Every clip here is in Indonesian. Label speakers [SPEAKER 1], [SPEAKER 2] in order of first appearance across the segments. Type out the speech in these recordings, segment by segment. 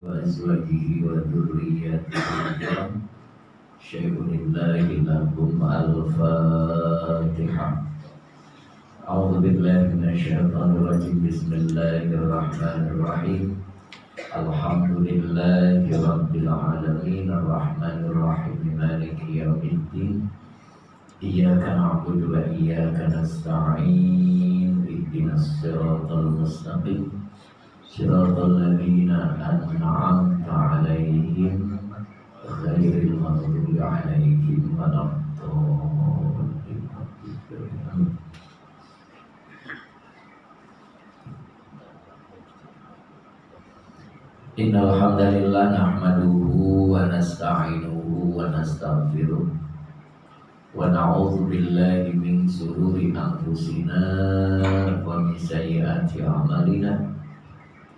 [SPEAKER 1] وأزواجه وذريته شيء لله لكم الفاتحة. أعوذ بالله من الشيطان الرجيم. بسم الله الرحمن الرحيم. الحمد لله رب العالمين الرحمن الرحيم مالك يوم الدين. إياك نعبد وإياك نستعين. اهدنا الصراط المستقيم صراط الذين أنعمت عليهم غير المغضوب عليهم ولا الضالين. Innal hamdalillah nahmaduhu wa nasta'inuhu wa nastaghfiruh wa na'udzu billahi min shururi anfusina wa min sayyiati a'malina.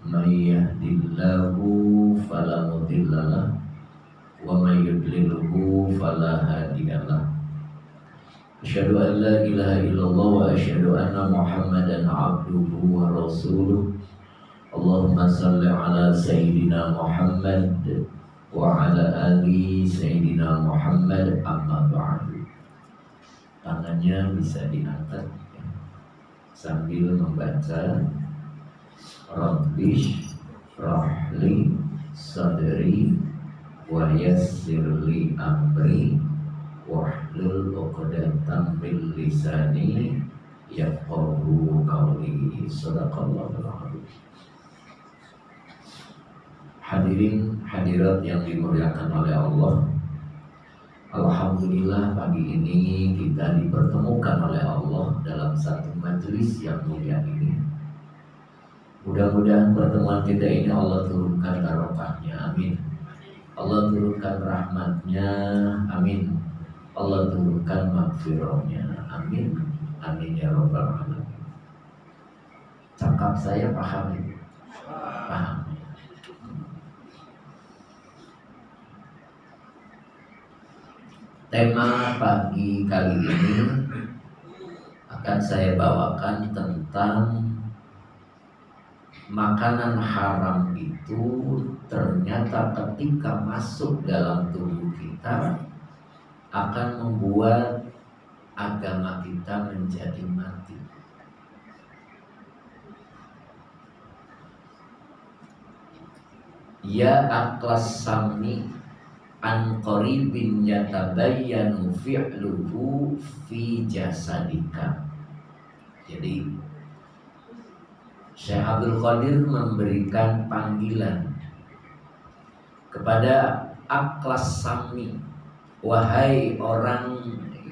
[SPEAKER 1] May yahdihillahu fala mudilla lahu wa may yudlilhu fala hadiya lahu. Asyhadu an la ilaha illallah wa asyhadu anna Muhammadan abduhu wa rasuluh. Allahumma salli ala Sayyidina Muhammad wa ala ali Sayyidina Muhammad, amma ba'du. Tangannya bisa diangkat sambil membaca Rabbish rahli sadri wa yassirli amri wahlul 'uqdatam min lisani yafqahu qawli. Shadaqallahul azim. Hadirin hadirat yang dimuliakan oleh Allah, alhamdulillah pagi ini kita dipertemukan oleh Allah dalam satu majelis yang mulia ini. Mudah-mudahan pertemuan kita ini Allah turunkan barokahnya, amin. Allah turunkan rahmatnya, amin. Allah turunkan maghfirahnya, amin. Amin ya rabbal alamin. Cakap saya paham ya? Paham. Tema pagi kali ini akan saya bawakan tentang makanan haram itu ternyata ketika masuk dalam tubuh kita akan membuat agama kita menjadi mati. Ya aklas sami an qaribin yatabayyanu fi'luhu fi jasadika. Jadi Syekh Abdul Qadir memberikan panggilan kepada aklas sami, wahai orang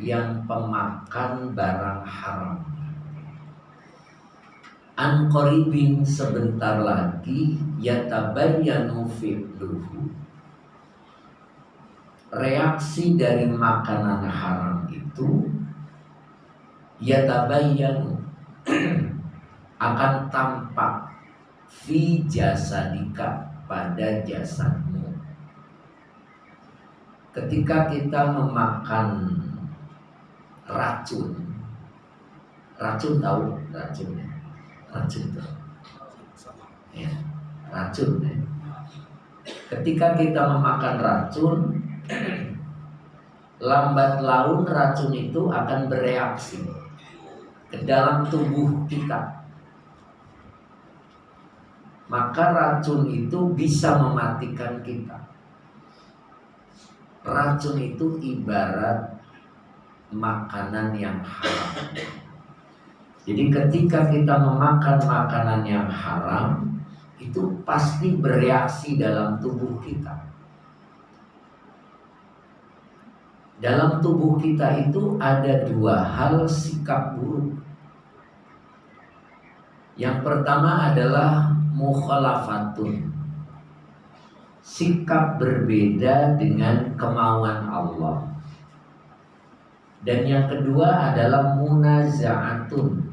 [SPEAKER 1] yang pemakan barang haram. An qaribin, sebentar lagi, yatabayyanu fi'luhu, reaksi dari makanan haram itu yatabayyanu akan tampak fi jasadika, pada jasadmu. Ketika kita memakan racun tahu racunnya? Racun tahu? Ya, racun ya. Ketika kita memakan racun, lambat laun racun itu akan bereaksi ke dalam tubuh kita. Maka racun itu bisa mematikan kita. Racun itu ibarat makanan yang haram. Jadi ketika kita memakan makanan yang haram, itu pasti bereaksi dalam tubuh kita. Dalam tubuh kita itu ada dua hal sikap buruk. Yang pertama adalah mukhalafatun, sikap berbeda dengan kemauan Allah. Dan yang kedua adalah munaza'atun,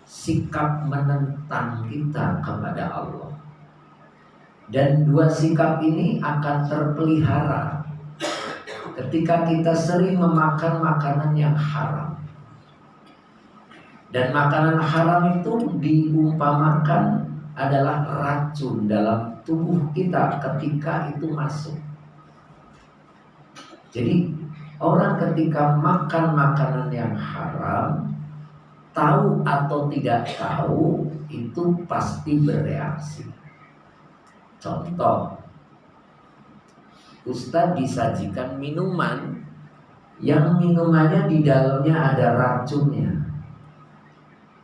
[SPEAKER 1] sikap menentang kita kepada Allah. Dan dua sikap ini akan terpelihara ketika kita sering memakan makanan yang haram. Dan makanan haram itu diumpamakan adalah racun dalam tubuh kita ketika itu masuk. Jadi orang ketika makan makanan yang haram, tahu atau tidak tahu, itu pasti bereaksi. Contoh, Ustadz disajikan minuman yang minumannya di dalamnya ada racunnya.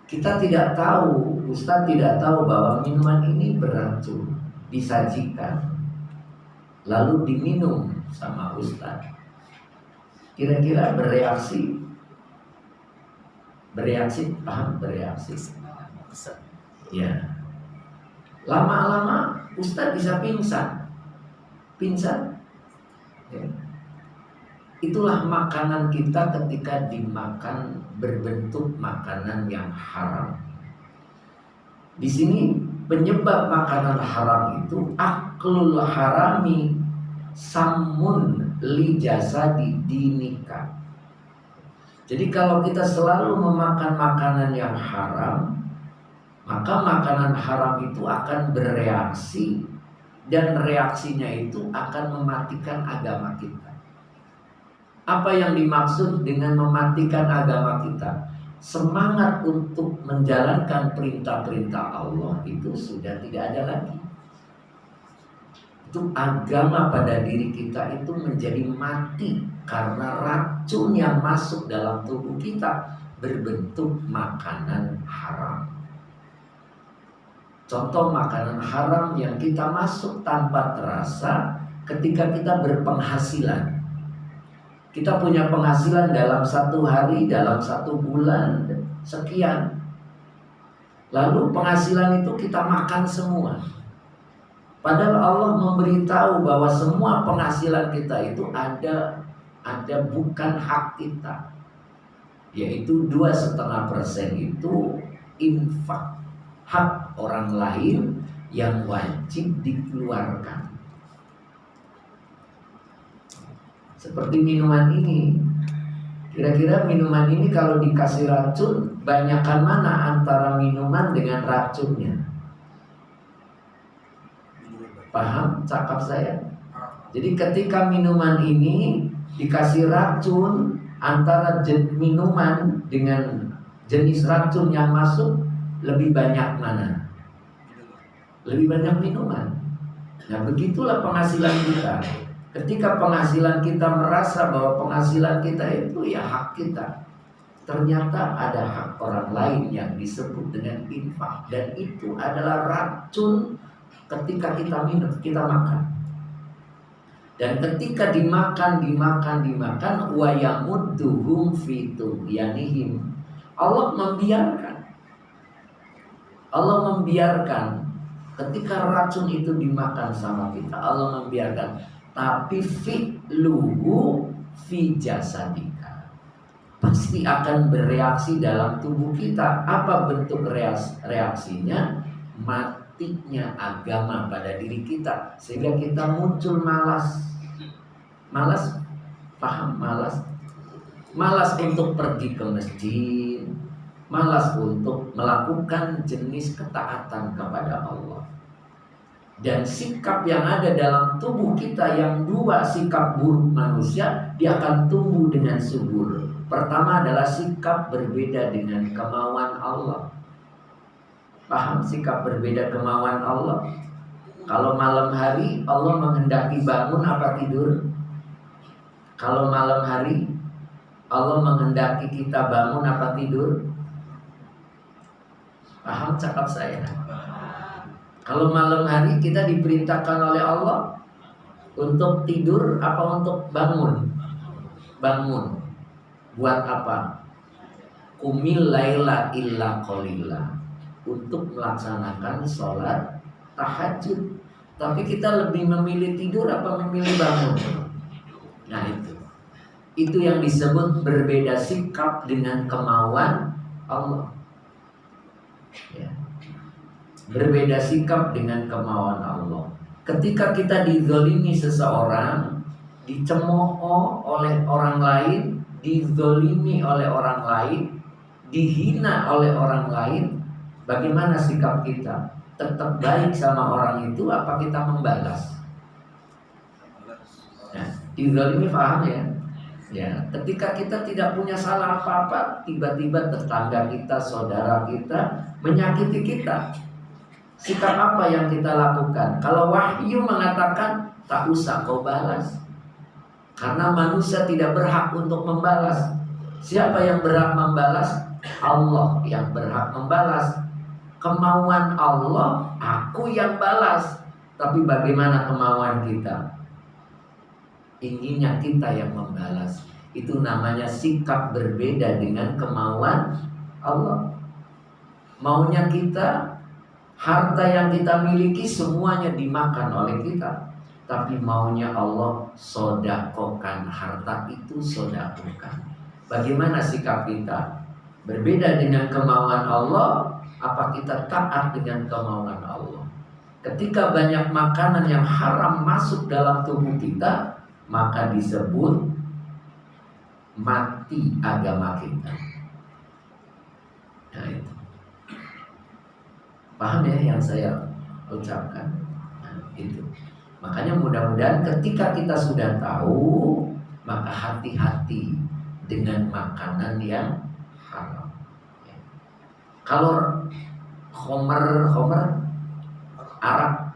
[SPEAKER 1] Kita tidak tahu, Ustadz tidak tahu bahwa minuman ini beracun, disajikan, lalu diminum sama Ustadz. Kira-kira bereaksi, paham bereaksi? Ya. Lama-lama Ustadz bisa pingsan. Ya. Itulah makanan kita ketika dimakan berbentuk makanan yang haram. Di sini penyebab makanan haram itu aklul harami samun li jasadi dinika. Jadi kalau kita selalu memakan makanan yang haram, maka makanan haram itu akan bereaksi, dan reaksinya itu akan mematikan agama kita. Apa yang dimaksud dengan mematikan agama kita? Semangat untuk menjalankan perintah-perintah Allah itu sudah tidak ada lagi. Itu agama pada diri kita itu menjadi mati karena racun yang masuk dalam tubuh kita berbentuk makanan haram. Contoh makanan haram yang kita masuk tanpa terasa ketika kita berpenghasilan. Kita punya penghasilan dalam 1 hari, dalam 1 bulan, sekian. Lalu penghasilan itu kita makan semua. Padahal Allah memberitahu bahwa semua penghasilan kita itu ada bukan hak kita, yaitu 2,5% itu infak, hak orang lain yang wajib dikeluarkan. Seperti minuman ini, kira-kira minuman ini kalau dikasih racun, banyakkan mana antara minuman dengan racunnya? Paham cakap saya? Jadi ketika minuman ini dikasih racun, antara minuman dengan jenis racun yang masuk, lebih banyak mana? Lebih banyak minuman. Nah begitulah penghasilan kita. Ketika penghasilan kita merasa bahwa penghasilan kita itu ya hak kita, ternyata ada hak orang lain yang disebut dengan infak, dan itu adalah racun. Ketika kita minum, kita makan, dan ketika dimakan, wa yamudduhum fi tughyanihim, Allah membiarkan ketika racun itu dimakan sama kita, Allah membiarkan, tapi fi'luhu fi jasadika, pasti akan bereaksi dalam tubuh kita. Apa bentuk reaksinya? Matinya agama pada diri kita, sehingga kita muncul malas. Paham malas? Malas untuk pergi ke masjid, malas untuk melakukan jenis ketaatan kepada Allah. Dan sikap yang ada dalam tubuh kita yang 2 sikap buruk manusia, dia akan tumbuh dengan subur. Pertama adalah sikap berbeda dengan kemauan Allah. Paham sikap berbeda kemauan Allah? Kalau malam hari Allah menghendaki bangun apa tidur? Kalau malam hari Allah menghendaki kita bangun apa tidur? Paham cakap saya? Kalau malam hari kita diperintahkan oleh Allah untuk tidur apa untuk bangun? Bangun. Buat apa? Qumil laila illa qalila, untuk melaksanakan sholat tahajud. Tapi kita lebih memilih tidur apa memilih bangun? Nah itu yang disebut berbeda sikap dengan kemauan Allah, ya. Berbeda sikap dengan kemauan Allah. Ketika kita dizolimi seseorang, dicemooh oleh orang lain, dizolimi oleh orang lain, dihina oleh orang lain, bagaimana sikap kita? tetap baik sama orang itu apa kita membalas? Nah, dizalimi paham ya? Ya, ketika kita tidak punya salah apa-apa, tiba-tiba tetangga kita, saudara kita menyakiti kita. Sikap apa yang kita lakukan? Kalau wahyu mengatakan tak usah kau balas, karena manusia tidak berhak untuk membalas. Siapa yang berhak membalas? Allah yang berhak membalas. Kemauan Allah, aku yang balas. Tapi bagaimana kemauan kita? Inginnya kita yang membalas. Itu namanya sikap berbeda dengan kemauan Allah. Maunya kita, harta yang kita miliki semuanya dimakan oleh kita. Tapi maunya Allah, sodakokan harta itu, sodakokan. Bagaimana sikap kita? Berbeda dengan kemauan Allah, apa kita taat dengan kemauan Allah? Ketika banyak makanan yang haram masuk dalam tubuh kita, maka disebut mati agama kita. Nah itu. Paham ya yang saya ucapkan? Nah, itu. Makanya mudah-mudahan ketika kita sudah tahu, maka hati-hati dengan makanan yang haram. Kalau khomer arak,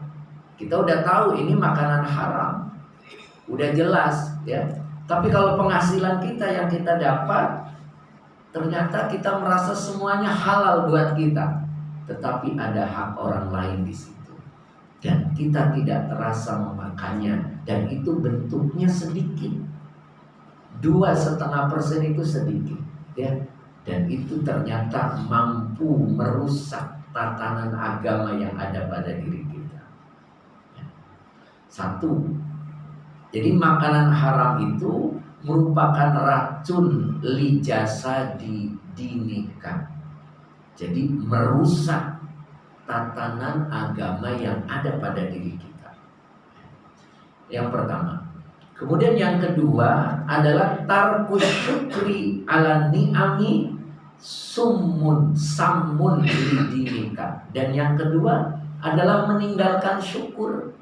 [SPEAKER 1] kita udah tahu ini makanan haram, udah jelas ya. Tapi kalau penghasilan kita yang kita dapat, ternyata kita merasa semuanya halal buat kita, tetapi ada hak orang lain di situ, dan kita tidak terasa memakannya, dan itu bentuknya sedikit. 2,5% itu sedikit ya, dan itu ternyata mampu merusak tatanan agama yang ada pada diri kita. Satu, jadi makanan haram itu merupakan racun li jasadi dinika. Jadi merusak tatanan agama yang ada pada diri kita. Yang pertama. Kemudian yang kedua adalah tarkus syukri ala ni'ami samun didinika. Dan yang kedua adalah meninggalkan syukur.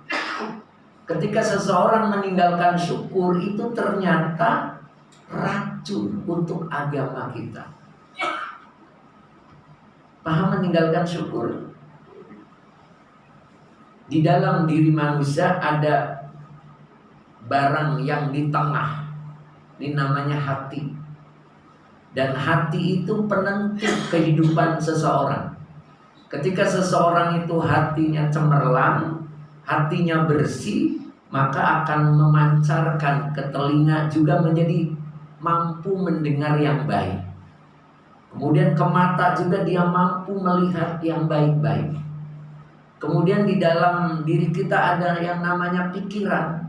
[SPEAKER 1] Ketika seseorang meninggalkan syukur, itu ternyata racun untuk agama kita. Paham meninggalkan syukur? Di dalam diri manusia ada barang yang di tengah, ini namanya hati. Dan hati itu penentu kehidupan seseorang. Ketika seseorang itu hatinya cemerlang, hatinya bersih, maka akan memancarkan ke telinga, juga menjadi mampu mendengar yang baik. Kemudian ke mata juga dia mampu melihat yang baik-baik. Kemudian di dalam diri kita ada yang namanya pikiran.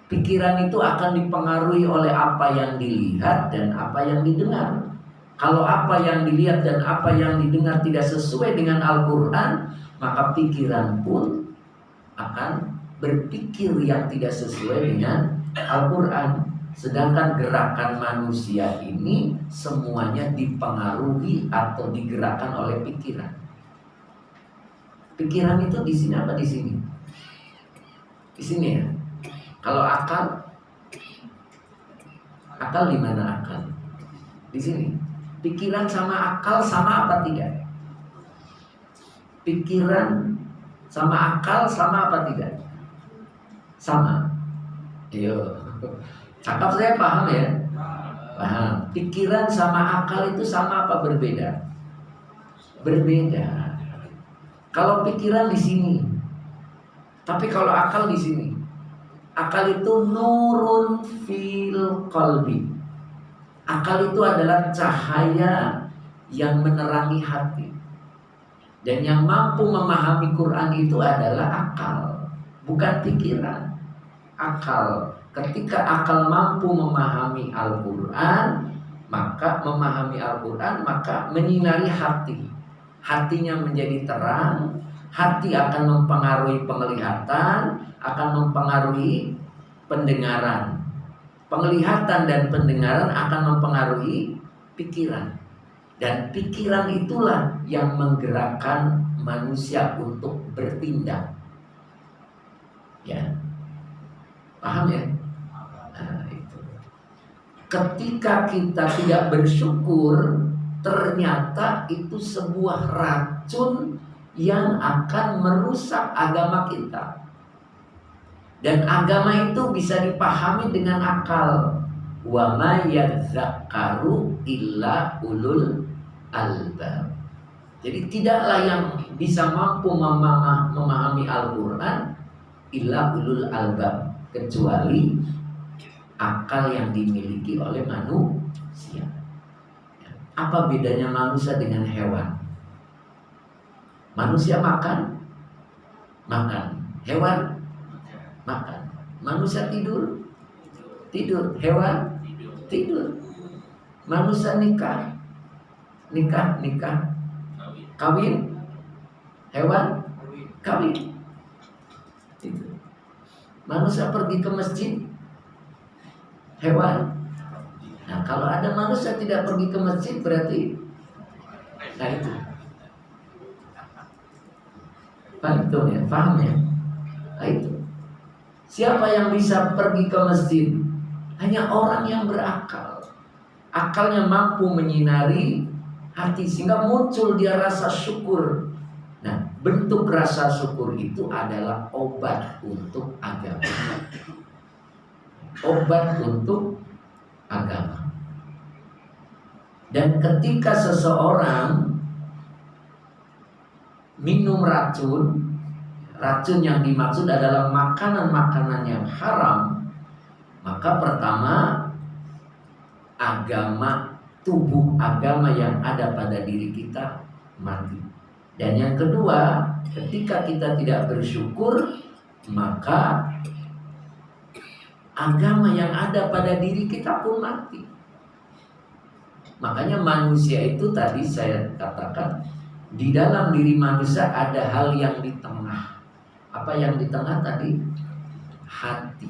[SPEAKER 1] Pikiran itu akan dipengaruhi oleh apa yang dilihat dan apa yang didengar. Kalau apa yang dilihat dan apa yang didengar tidak sesuai dengan Al-Quran, maka pikiran pun akan berpikir yang tidak sesuai dengan Al-Quran. Sedangkan gerakan manusia ini semuanya dipengaruhi atau digerakkan oleh pikiran. Pikiran itu di sini apa di sini? Di sini ya. Kalau akal di mana akal? Di sini. Pikiran sama akal sama apa tidak? Pikiran sama akal sama apa tidak? Sama. Ayo. Cakap saya paham ya? Paham. Pikiran sama akal itu sama apa berbeda? Berbeda. Kalau pikiran di sini, tapi kalau akal di sini. Akal itu nurun fil qalbi. Akal itu adalah cahaya yang menerangi hati. Dan yang mampu memahami Quran itu adalah akal, bukan pikiran. Akal. Ketika akal mampu memahami Al-Quran, maka memahami Al-Quran, maka menyinari hati. Hatinya menjadi terang. Hati akan mempengaruhi penglihatan, akan mempengaruhi pendengaran. Penglihatan dan pendengaran akan mempengaruhi pikiran. Dan pikiran itulah yang menggerakkan manusia untuk bertindak. Ya, paham ya? Nah, itu. Ketika kita tidak bersyukur, ternyata itu sebuah racun yang akan merusak agama kita. Dan agama itu bisa dipahami dengan akal. Wa ma yadzakkaru illa ulul albab. Jadi tidaklah yang bisa mampu memahami Al-Quran illa ulul albab, kecuali akal yang dimiliki oleh manusia. Apa bedanya manusia dengan hewan? Manusia makan, hewan makan. Manusia tidur, hewan tidur. Manusia nikah, kawin, hewan kawin. Itu. Manusia pergi ke masjid, hewan. Nah, kalau ada manusia tidak pergi ke masjid berarti, nah itu. Paham ya? Nah, itu. Siapa yang bisa pergi ke masjid? Hanya orang yang berakal. Akalnya mampu menyinari hati sehingga muncul dia rasa syukur. Nah, bentuk rasa syukur itu adalah obat untuk agama. Obat untuk agama. Dan ketika seseorang minum racun yang dimaksud adalah makanan-makanan yang haram, maka pertama tubuh agama yang ada pada diri kita mati. Dan yang kedua, ketika kita tidak bersyukur, maka agama yang ada pada diri kita pun mati. Makanya manusia itu tadi saya katakan, di dalam diri manusia ada hal yang di tengah. Apa yang di tengah tadi? Hati.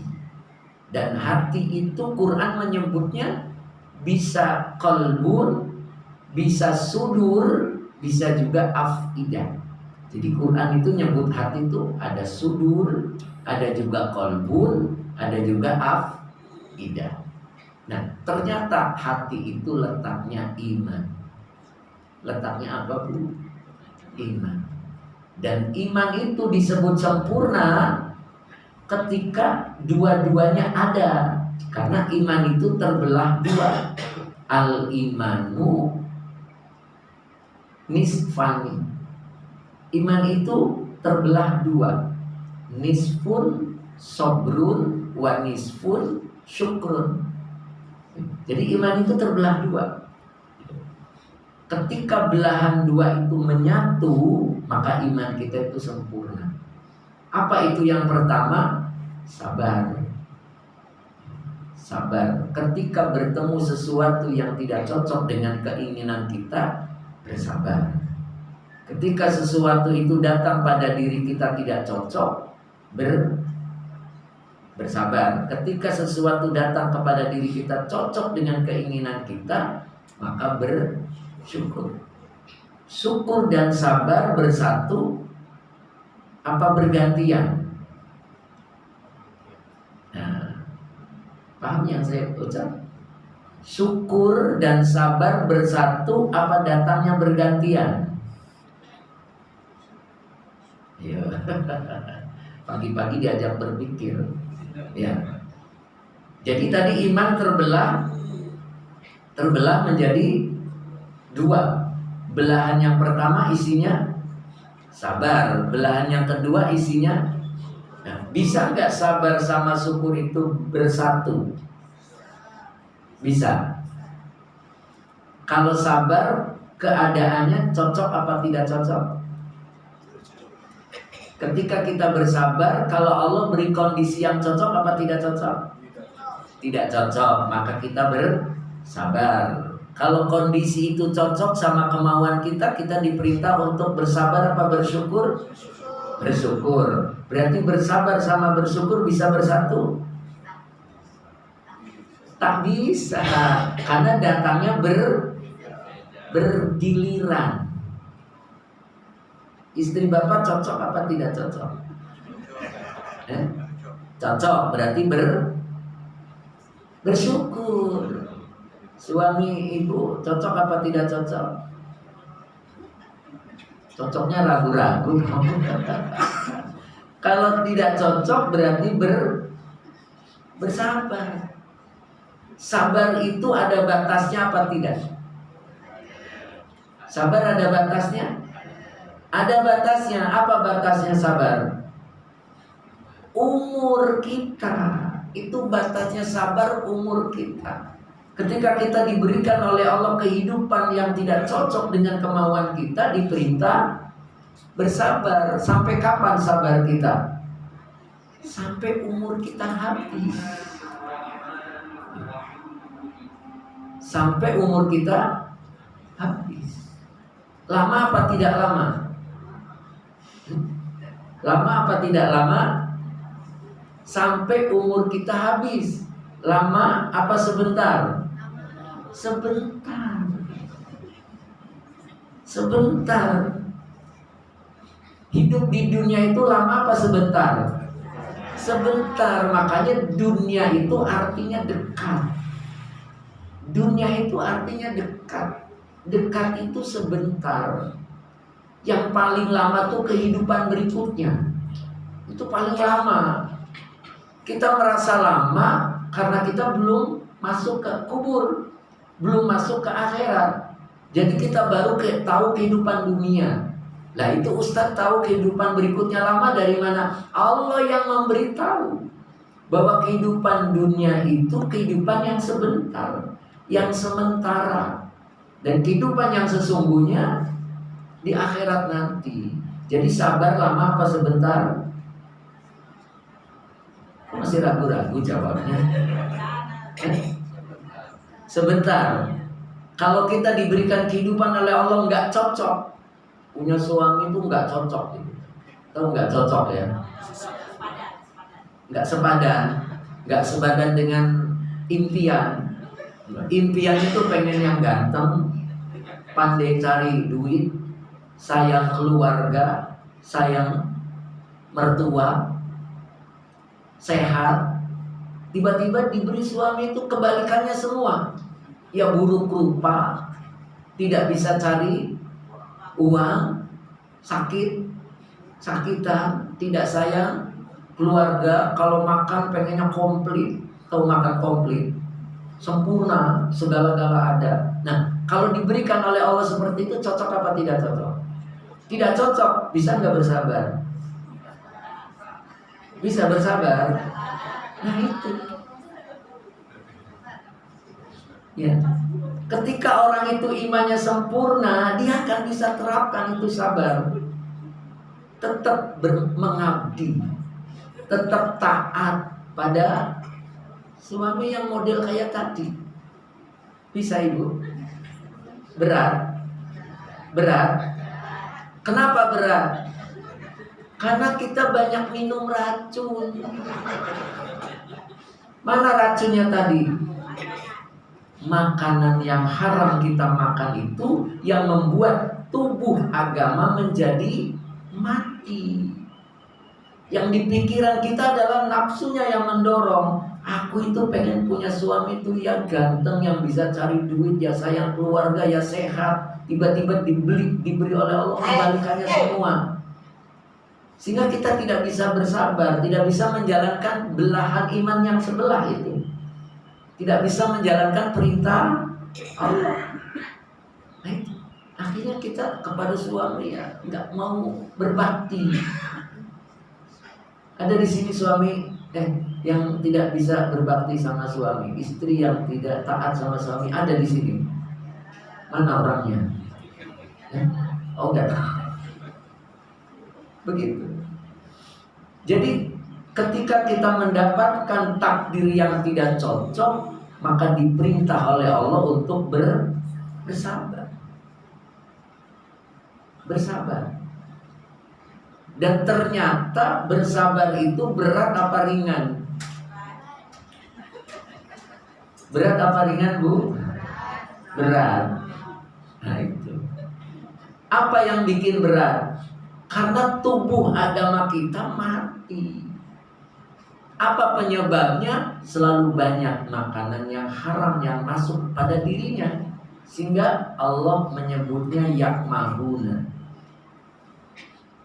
[SPEAKER 1] Dan hati itu Quran menyebutnya bisa qalbun, bisa sudur, bisa juga afidah. Jadi Quran itu nyebut hati itu ada sudur, ada juga qalbun, ada juga afidah. Nah, ternyata hati itu letaknya iman. Letaknya apa, Bu? Iman. Dan iman itu disebut sempurna ketika dua-duanya ada. Karena iman itu terbelah dua. Al-imanu nisfani. Iman itu terbelah dua. Nisfun sobrun wa nisfun syukrun. Jadi iman itu terbelah dua. Ketika belahan dua itu menyatu, maka iman kita itu sempurna. Apa itu yang pertama? Sabar. Sabar. Ketika bertemu sesuatu yang tidak cocok dengan keinginan kita, bersabar. Ketika sesuatu itu datang pada diri kita tidak cocok, bersabar. Ketika sesuatu datang kepada diri kita cocok dengan keinginan kita, maka bersyukur. Syukur dan sabar bersatu apa bergantian? Nah, paham yang saya ucap? Syukur dan sabar bersatu apa datangnya bergantian? Ya. Pagi-pagi diajak berpikir. Ya. Jadi tadi iman terbelah menjadi dua. Belahan yang pertama isinya sabar, belahan yang kedua isinya. Nah, bisa nggak sabar sama syukur itu bersatu? Bisa. Kalau sabar, keadaannya cocok apa tidak cocok? Ketika kita bersabar, kalau Allah beri kondisi yang cocok apa tidak cocok? Tidak cocok, maka kita bersabar. Kalau kondisi itu cocok sama kemauan kita, kita diperintah untuk bersabar apa bersyukur? Bersyukur. Berarti bersabar sama bersyukur bisa bersatu? Tak bisa, karena datangnya bergiliran. Istri bapak cocok apa tidak cocok? Cocok, berarti bersyukur. Suami ibu cocok apa tidak cocok? Cocoknya ragu-ragu. Kalau tidak cocok berarti bersabar. Sabar itu ada batasnya apa tidak? Sabar ada batasnya? Ada batasnya. Apa batasnya sabar? Umur kita. Itu batasnya sabar, umur kita. Ketika kita diberikan oleh Allah kehidupan yang tidak cocok dengan kemauan kita, diperintah bersabar. Sampai kapan sabar kita? Sampai umur kita habis. Sampai umur kita habis. Lama apa tidak lama? Lama apa tidak lama? Sampai umur kita habis. Lama apa sebentar? Sebentar. Sebentar. Hidup di dunia itu lama apa sebentar? Sebentar. Makanya dunia itu artinya dekat. Dunia itu artinya dekat. Dekat itu sebentar. Yang paling lama tuh kehidupan berikutnya. Itu paling lama. Kita merasa lama karena kita belum masuk ke kubur, belum masuk ke akhirat. Jadi kita baru tahu kehidupan dunia. Nah itu Ustadz tahu kehidupan berikutnya lama dari mana? Allah yang memberitahu bahwa kehidupan dunia itu kehidupan yang sebentar, yang sementara. Dan kehidupan yang sesungguhnya di akhirat nanti. Jadi sabar lama apa sebentar? Masih ragu-ragu jawabnya. Sebentar. Kalau kita diberikan kehidupan oleh Allah nggak cocok, punya suami itu nggak cocok gitu. Tahu nggak cocok ya? Nggak sepadan dengan impian. Impian itu pengen yang ganteng, pandai cari duit, sayang keluarga, sayang mertua, sehat. Tiba-tiba diberi suami itu kebalikannya semua. Ya buruk rupa, tidak bisa cari uang, sakitan, tidak sayang keluarga. Kalau makan pengennya komplit. Tahu makan komplit, sempurna, segala-gala ada. Nah, kalau diberikan oleh Allah seperti itu, cocok apa tidak cocok? Tidak cocok. Bisa nggak bersabar? Bisa bersabar. Nah itu. Ya. Ketika orang itu imannya sempurna, dia akan bisa terapkan itu sabar. Tetap mengabdi, tetap taat pada suami yang model kayak tadi. Bisa ibu? Berat? Kenapa berat? Karena kita banyak minum racun. Mana racunnya tadi? Makanan yang haram kita makan itu yang membuat tubuh agama menjadi mati. Yang di pikiran kita adalah nafsunya yang mendorong. Aku itu pengen punya suami itu ya ganteng, yang bisa cari duit, ya sayang keluarga, ya sehat. Tiba-tiba diberi oleh Allah kebalikannya semua. Sehingga kita tidak bisa bersabar, tidak bisa menjalankan belahan iman yang sebelah itu. Tidak bisa menjalankan perintah Allah. Nah itu. Akhirnya kita kepada suami ya nggak mau berbakti. Ada di sini suami yang tidak bisa berbakti sama suami, istri yang tidak taat sama suami, ada di sini. Mana orangnya? Oh enggak. Begitu. Jadi ketika kita mendapatkan takdir yang tidak cocok, maka diperintah oleh Allah untuk bersabar. Bersabar. Dan ternyata bersabar itu berat apa ringan? Berat apa ringan, Bu? Berat. Nah itu. Apa yang bikin berat? Karena tubuh agama kita mati. Apa penyebabnya? Selalu banyak makanan yang haram yang masuk pada dirinya, sehingga Allah menyebutnya yakmahuna.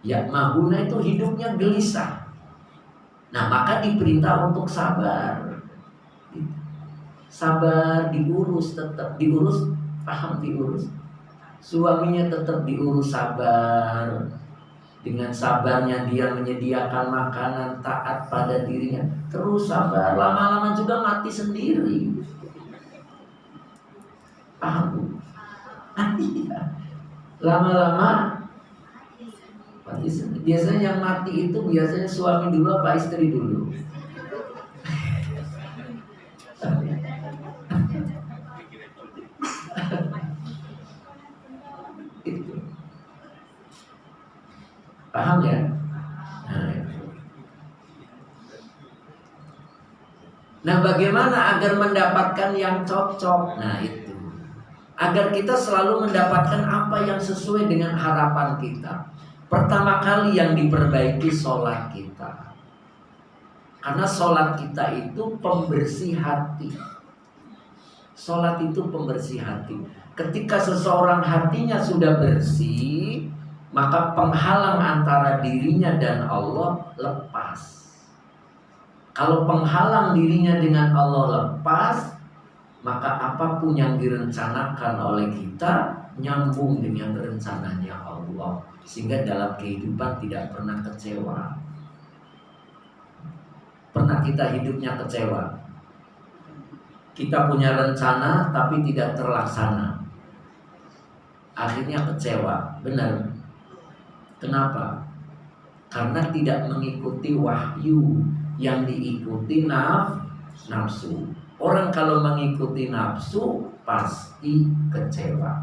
[SPEAKER 1] Yakmahuna itu hidupnya gelisah. Nah, maka diperintah untuk sabar. Sabar, diurus, tetap diurus, paham diurus. Suaminya tetap diurus, sabar. Dengan sabarnya dia menyediakan makanan, taat pada dirinya, terus sabar. Lama-lama juga mati sendiri. Paham? Lama-lama mati sendiri. Biasanya yang mati itu biasanya suami dulu apa istri dulu? Itu. Paham ya? Nah, bagaimana agar mendapatkan yang cocok? Nah, itu. Agar kita selalu mendapatkan apa yang sesuai dengan harapan kita. Pertama kali yang diperbaiki sholat kita. Karena sholat kita itu pembersih hati. Sholat itu pembersih hati. Ketika seseorang hatinya sudah bersih, maka penghalang antara dirinya dan Allah lepas. Kalau penghalang dirinya dengan Allah lepas, maka apapun yang direncanakan oleh kita nyambung dengan rencananya Allah, sehingga dalam kehidupan tidak pernah kecewa. Pernah kita hidupnya kecewa? Kita punya rencana tapi tidak terlaksana, akhirnya kecewa. Benar? Kenapa? Karena tidak mengikuti wahyu, yang diikuti nafsu. Orang kalau mengikuti nafsu pasti kecewa.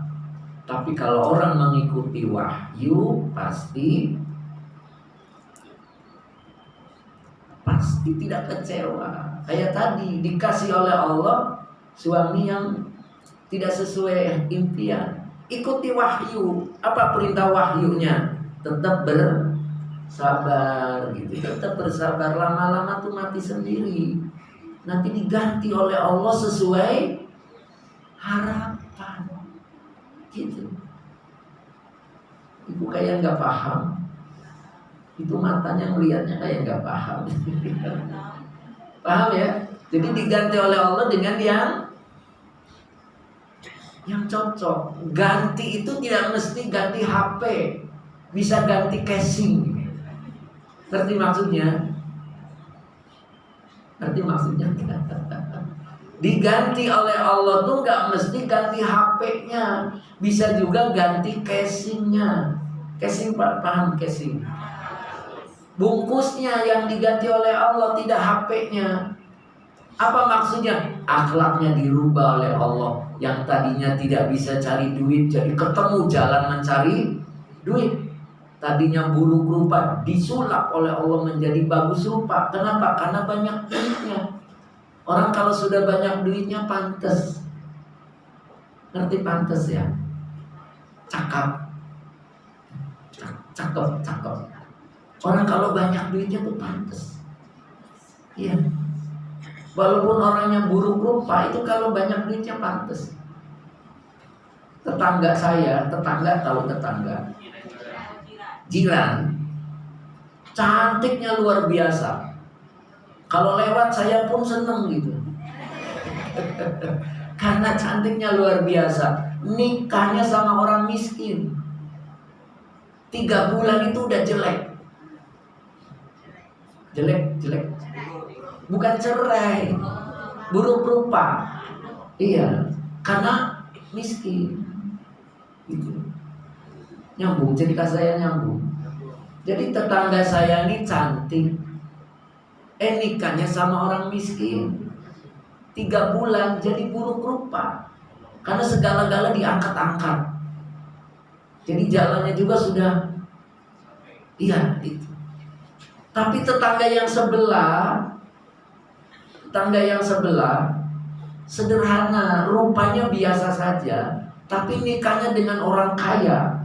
[SPEAKER 1] Tapi kalau orang mengikuti wahyu pasti tidak kecewa. Kayak tadi dikasih oleh Allah suami yang tidak sesuai impian, ikuti wahyu. Apa perintah wahyunya? Tetap bersabar gitu. Tetap bersabar. Lama-lama tuh mati sendiri. Nanti diganti oleh Allah sesuai harapan. Gitu. Ibu kayak nggak paham. Itu matanya melihatnya kayak nggak paham. Paham ya? Jadi diganti oleh Allah dengan yang cocok. Ganti itu tidak mesti ganti HP. Bisa ganti casing. Ngerti maksudnya? Ngerti maksudnya? Diganti oleh Allah tuh nggak mesti ganti HP-nya, bisa juga ganti casingnya. Casing, paham casing? Bungkusnya yang diganti oleh Allah, tidak HP-nya. Apa maksudnya? Akhlaknya dirubah oleh Allah. Yang tadinya tidak bisa cari duit, jadi ketemu jalan mencari duit. Tadinya buruk rupa, disulap oleh Allah menjadi bagus rupa. Kenapa? Karena banyak duitnya. Orang kalau sudah banyak duitnya pantas. Ngerti pantas ya? Cakep. Cakep. Orang kalau banyak duitnya tuh pantas. Iya. Walaupun orangnya buruk rupa, itu kalau banyak duitnya pantas. Tetangga saya, tahu tetangga, jiran, cantiknya luar biasa. Kalau lewat saya pun seneng gitu. Karena cantiknya luar biasa. Nikahnya sama orang miskin. 3 bulan itu udah jelek. Jelek. Bukan cerai, buruk rupa. Iya, karena miskin. Gitu. Nyambung, cerita saya nyambung. Jadi tetangga saya ini cantik, nikahnya sama orang miskin. 3 bulan jadi buruk rupa. Karena segala-gala diangkat-angkat. Jadi jalannya juga sudah, iya itu. Tapi tetangga yang sebelah sederhana, rupanya biasa saja, tapi nikahnya dengan orang kaya.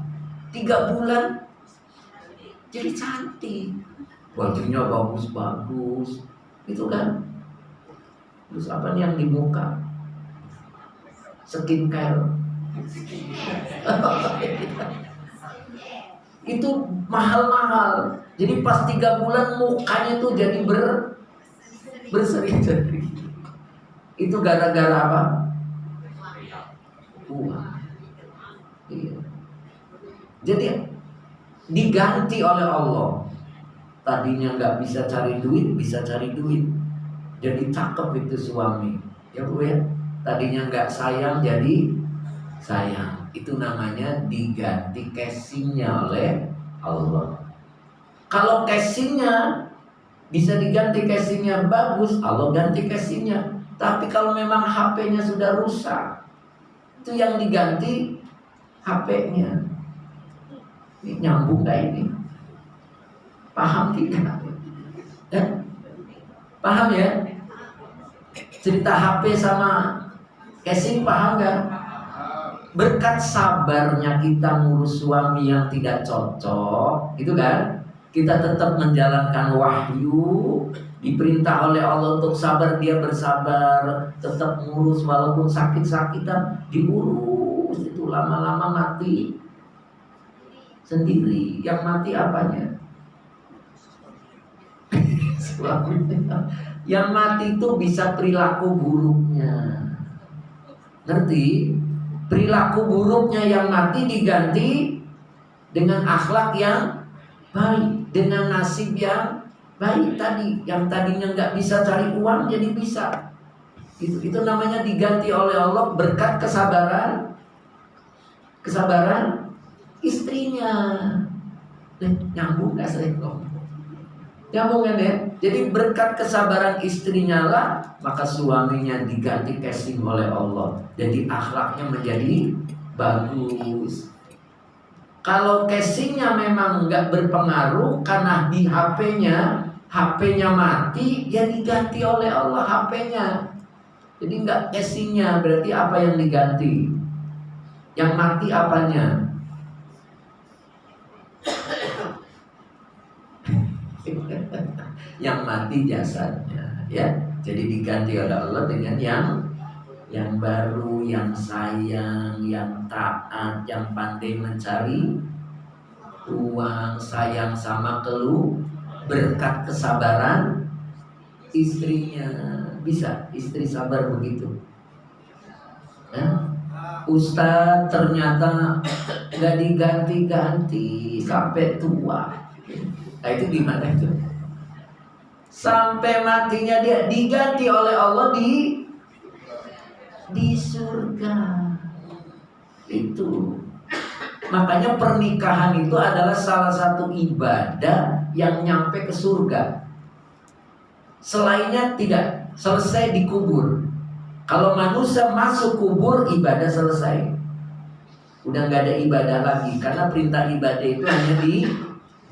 [SPEAKER 1] 3 bulan jadi cantik, bajunya bagus-bagus, itu kan. Terus apa nih yang di muka? Skincare. Itu mahal-mahal. Jadi pas 3 bulan mukanya tuh jadi berseri-seri. Itu gara-gara apa? Uang. Iya. Jadi diganti oleh Allah. Tadinya nggak bisa cari duit, bisa cari duit. Jadi cakep itu suami. Ya Bu ya. Tadinya nggak sayang, jadi sayang. Itu namanya diganti casingnya oleh Allah. Kalau casingnya bisa diganti, casingnya bagus, Allah ganti casingnya. Tapi kalau memang HP-nya sudah rusak, itu yang diganti HP-nya. Ini nyambung gak ini? Paham tidak? Ya? Paham ya? Cerita HP sama casing paham gak? Berkat sabarnya kita ngurus suami yang tidak cocok, gitu kan? Kita tetap menjalankan wahyu, diperintah oleh Allah untuk sabar, dia bersabar, tetap ngurus walaupun sakit-sakitan, diurus. Itu lama-lama mati sendiri. Yang mati apanya? Suaminya. Yang mati itu bisa perilaku buruknya. Ngerti? Perilaku buruknya yang mati diganti dengan akhlak yang baik, dengan nasib yang baik tadi. Yang tadinya nggak bisa cari uang jadi bisa. Itu namanya diganti oleh Allah berkat kesabaran istrinya. Nyambung nggak saya ngomong? Nyambung kan ya? Jadi berkat kesabaran istrinya lah, maka suaminya diganti casing oleh Allah. Jadi akhlaknya menjadi bagus. Kalau casingnya memang nggak berpengaruh karena di HP-nya mati, ya diganti oleh Allah HP-nya. Jadi nggak casingnya, berarti apa yang diganti? Yang mati apanya? Yang mati jasadnya, ya. Jadi diganti oleh Allah dengan yang baru, yang sayang, yang taat, yang pandai mencari uang, sayang sama berkat kesabaran istrinya. Bisa istri sabar begitu? Ustadz ternyata nggak diganti-ganti sampai tua. Nah itu gimana itu? Sampai matinya dia diganti oleh Allah di surga. Itu makanya pernikahan itu adalah salah satu ibadah yang nyampe ke surga. Selainnya tidak, selesai dikubur. Kalau manusia masuk kubur, ibadah selesai. Udah nggak ada ibadah lagi, karena perintah ibadah itu hanya di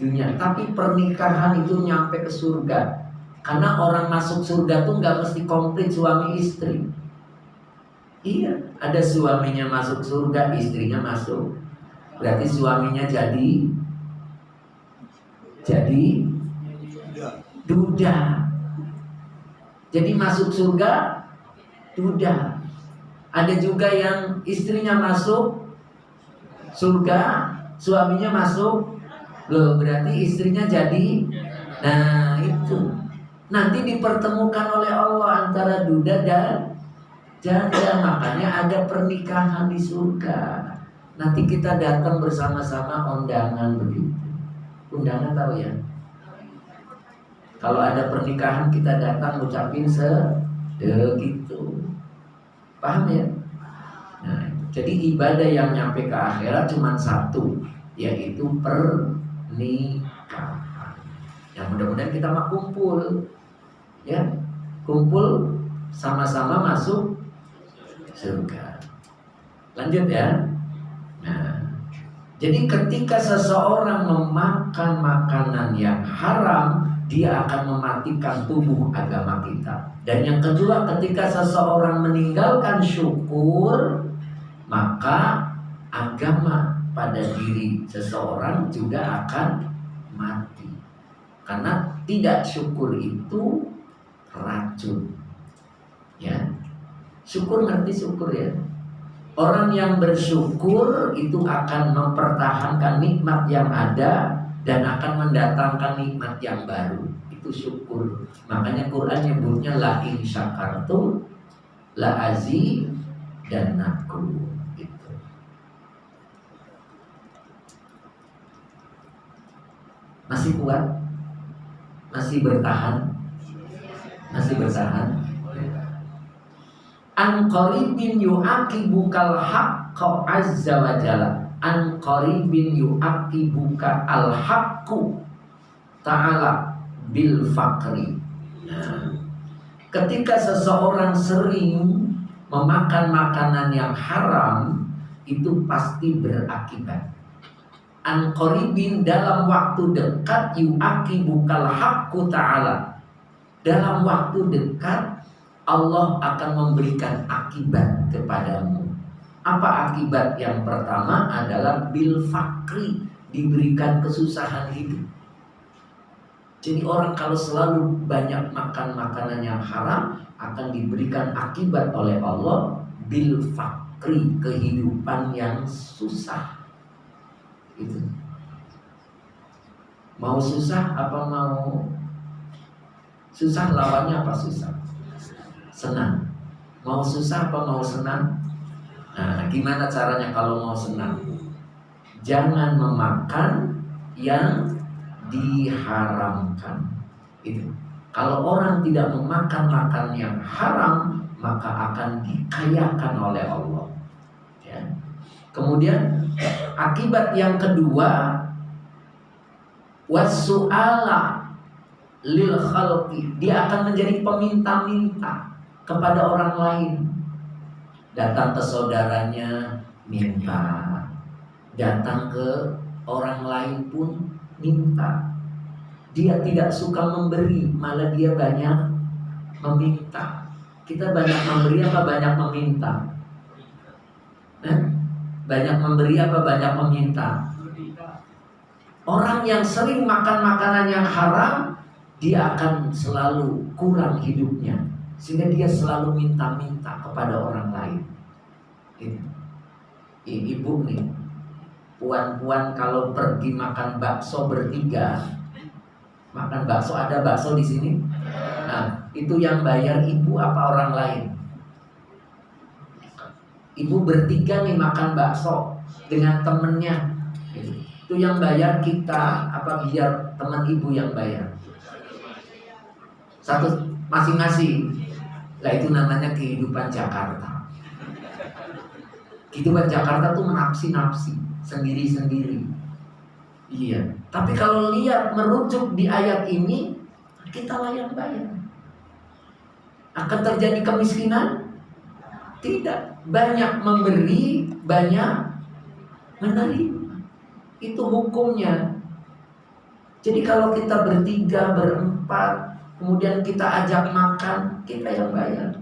[SPEAKER 1] dunia. Tapi pernikahan itu nyampe ke surga. Karena orang masuk surga tuh nggak mesti komplit suami istri. Iya, ada suaminya masuk surga, istrinya masuk. Berarti suaminya jadi duda. Jadi masuk surga duda. Ada juga yang istrinya masuk surga, suaminya masuk. Loh, berarti istrinya jadi. Nah, itu nanti dipertemukan oleh Allah antara duda dan janda. Makanya ada pernikahan di surga. Nanti kita datang bersama-sama undangan begitu. Undangan tahu ya? Kalau ada pernikahan kita datang ngucapin gitu. Paham ya? Nah, jadi ibadah yang nyampe ke akhirat cuma satu, yaitu pernikahan. Yang mudah-mudahan kita mah kumpul, ya, kumpul sama-sama masuk surga. Lanjut ya. Nah, jadi ketika seseorang memakan makanan yang haram, dia akan mematikan tubuh agama kita. Dan yang kedua, ketika seseorang meninggalkan syukur, maka agama pada diri seseorang juga akan mati. Karena tidak syukur itu racun. Ya, syukur, ngerti syukur ya? Orang yang bersyukur itu akan mempertahankan nikmat yang ada dan akan mendatangkan nikmat yang baru. Itu syukur. Makanya Quran nyebutnya la in syakartum la azidannakum. Gitu. Masih kuat? Masih bertahan? Masih bertahan? An qaribin yu'aqibukal haqqo azza wa jalla. An qaribin yu'aqibuka al haqqu ta'ala bil faqri. Nah, ketika seseorang sering memakan makanan yang haram, itu pasti berakibat. An qaribin, dalam waktu dekat, yu'aqibukal haqqu ta'ala, dalam waktu dekat Allah akan memberikan akibat kepadamu. Apa akibat? Yang pertama adalah bil fakri, diberikan kesusahan hidup. Jadi orang kalau selalu banyak makan makanan yang haram, akan diberikan akibat oleh Allah bil fakri, kehidupan yang susah. Itu. Mau susah apa mau susah? Lawannya apa susah? Senang. Mau susah apa mau senang? Nah, gimana caranya kalau mau senang? Jangan memakan yang diharamkan. Itu. Kalau orang tidak memakan makan yang haram, maka akan dikayakan oleh Allah. Ya. Kemudian akibat yang kedua, wasu'ala lil khalqi, dia akan menjadi peminta-minta kepada orang lain. Datang ke saudaranya minta, datang ke orang lain pun minta. Dia tidak suka memberi, malah dia banyak meminta. Kita banyak memberi apa banyak meminta? Banyak memberi apa banyak meminta? Orang yang sering makan makanan yang haram, dia akan selalu kurang hidupnya, sehingga dia selalu minta-minta kepada orang lain. Ibu nih, puan-puan kalau pergi makan bakso bertiga, makan bakso, ada bakso di sini. Nah, itu yang bayar ibu apa orang lain? Ibu bertiga nih makan bakso dengan temennya, itu yang bayar kita apa biar teman ibu yang bayar? Satu masing-masing. Lah itu namanya kehidupan Jakarta. Kehidupan Jakarta tuh nafsi-nafsi, sendiri-sendiri. Iya. Tapi kalau lihat merujuk di ayat ini, kita lah yang bayar. Akan terjadi kemiskinan? Tidak. Banyak memberi, banyak menerima. Itu hukumnya. Jadi kalau kita bertiga, berempat, kemudian kita ajak makan, kita yang bayar.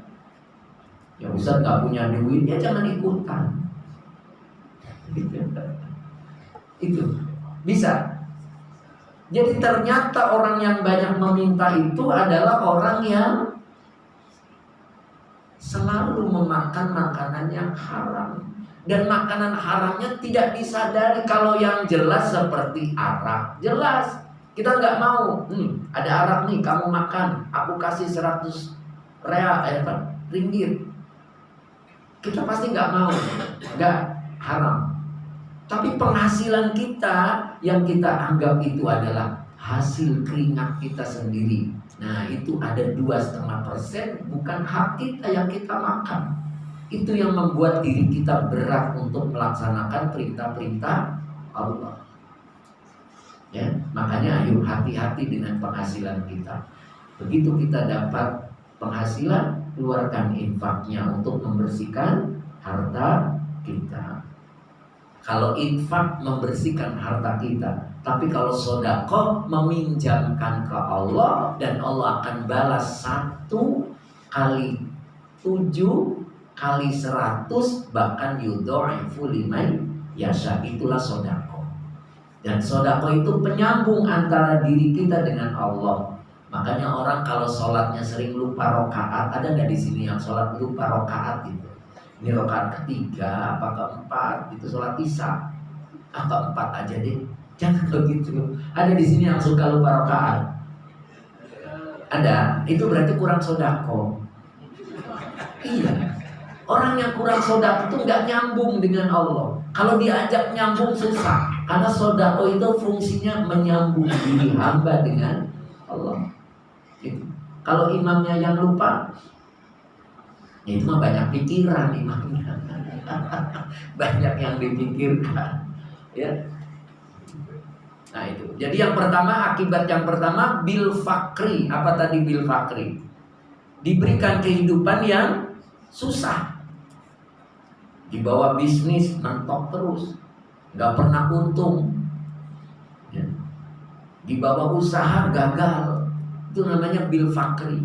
[SPEAKER 1] Ya Ustaz gak punya duit, ya jangan ikutan. Itu bisa. Jadi ternyata orang yang banyak meminta itu adalah orang yang selalu memakan makanan yang haram. Dan makanan haramnya tidak disadari. Kalau yang jelas seperti arak, jelas kita nggak mau. Ada arak nih, kamu makan, aku kasih 100 ringgit. Kita pasti nggak mau, nggak, haram. Tapi penghasilan kita yang kita anggap itu adalah hasil keringat kita sendiri. Nah itu ada 2,5%, bukan hak kita yang kita makan. Itu yang membuat diri kita berat untuk melaksanakan perintah-perintah Allah. Ya, makanya ayo hati-hati dengan penghasilan kita. Begitu kita dapat penghasilan, keluarkan infaknya untuk membersihkan harta kita. Kalau infak membersihkan harta kita, tapi kalau sedekah meminjamkan ke Allah, dan Allah akan balas 1 kali 7 kali 100, bahkan yudha'ifu liman yasha. Itulah sedekah. Dan sodako itu penyambung antara diri kita dengan Allah. Makanya orang kalau sholatnya sering lupa rokaat, ada nggak di sini yang sholat lupa rokaat itu? Ini rokaat ketiga, apa keempat? Itu sholat isya, keempat aja deh. Jangan begitu. Ada di sini yang suka lupa rokaat. Ada, itu berarti kurang sodako. Iya. Orang yang kurang sodako itu nggak nyambung dengan Allah. Kalau diajak nyambung susah, karena sodako itu fungsinya menyambung diri hamba dengan Allah. Gitu. Kalau imamnya yang lupa, ya itu mah banyak pikiran imamnya, banyak yang dipikirkan, ya. Nah itu. Jadi yang pertama, akibat yang pertama bil fakri. Apa tadi bil fakri? Diberikan kehidupan yang susah. Di bawah bisnis mentok terus, nggak pernah untung. Ya. Di bawah usaha gagal. Itu namanya bil fakri.